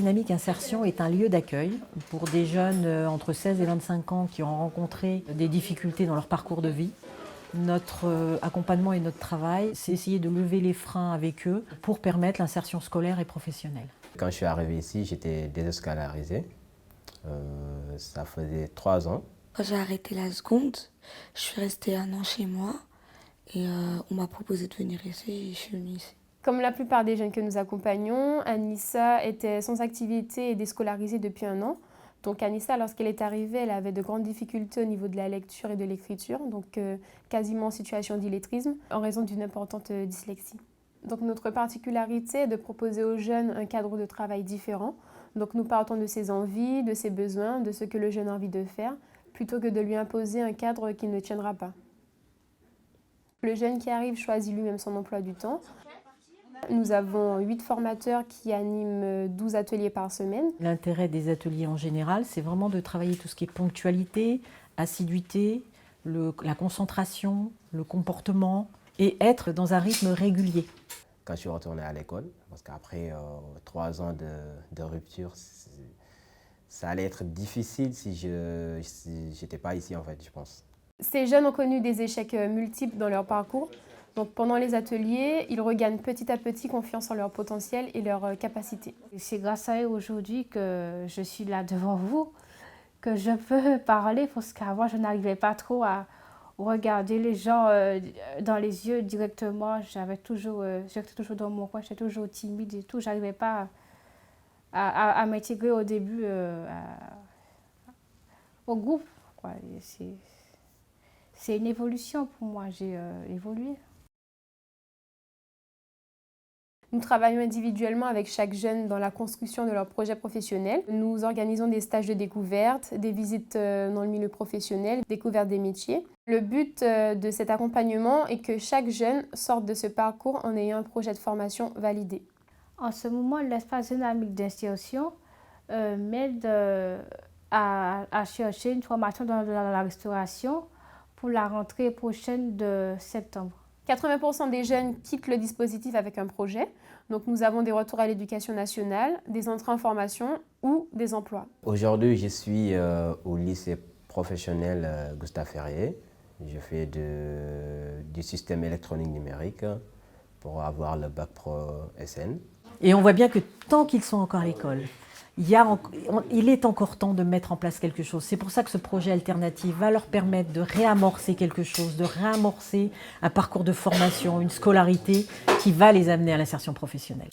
Dynamique Insertion est un lieu d'accueil pour des jeunes entre 16 et 25 ans qui ont rencontré des difficultés dans leur parcours de vie. Notre accompagnement et notre travail, c'est essayer de lever les freins avec eux pour permettre l'insertion scolaire et professionnelle. Quand je suis arrivé ici, j'étais désescolarisé. Ça faisait 3 ans. Quand j'ai arrêté la seconde, je suis restée 1 an chez moi et on m'a proposé de venir ici et je suis venue ici. Comme la plupart des jeunes que nous accompagnons, Anissa était sans activité et déscolarisée depuis 1 an. Donc Anissa, lorsqu'elle est arrivée, elle avait de grandes difficultés au niveau de la lecture et de l'écriture, donc quasiment en situation d'illettrisme, en raison d'une importante dyslexie. Donc notre particularité est de proposer aux jeunes un cadre de travail différent. Donc nous partons de ses envies, de ses besoins, de ce que le jeune a envie de faire, plutôt que de lui imposer un cadre qui ne tiendra pas. Le jeune qui arrive choisit lui-même son emploi du temps. Nous avons 8 formateurs qui animent 12 ateliers par semaine. L'intérêt des ateliers en général, c'est vraiment de travailler tout ce qui est ponctualité, assiduité, la concentration, le comportement et être dans un rythme régulier. Quand je suis retourné à l'école, parce qu'après 3 ans de rupture, ça allait être difficile si je n'étais pas ici en fait, je pense. Ces jeunes ont connu des échecs multiples dans leur parcours. Donc pendant les ateliers, ils regagnent petit à petit confiance en leur potentiel et leurs capacités. C'est grâce à eux aujourd'hui que je suis là devant vous, que je peux parler, parce qu'avant je n'arrivais pas trop à regarder les gens dans les yeux directement. J'étais toujours dans mon coin, j'étais toujours timide et tout. Je n'arrivais pas à m'intégrer au début au groupe, quoi. C'est une évolution pour moi, j'ai évolué. Nous travaillons individuellement avec chaque jeune dans la construction de leur projet professionnel. Nous organisons des stages de découverte, des visites dans le milieu professionnel, découverte des métiers. Le but de cet accompagnement est que chaque jeune sorte de ce parcours en ayant un projet de formation validé. En ce moment, l'espace dynamique d'insertion m'aide à chercher une formation dans la restauration pour la rentrée prochaine de septembre. 80% des jeunes quittent le dispositif avec un projet. Donc nous avons des retours à l'éducation nationale, des entrées en formation ou des emplois. Aujourd'hui, je suis au lycée professionnel Gustave Ferrier. Je fais du système électronique numérique pour avoir le bac pro SN. Et on voit bien que tant qu'ils sont encore à l'école, il est encore temps de mettre en place quelque chose. C'est pour ça que ce projet alternatif va leur permettre de réamorcer quelque chose, de réamorcer un parcours de formation, une scolarité qui va les amener à l'insertion professionnelle.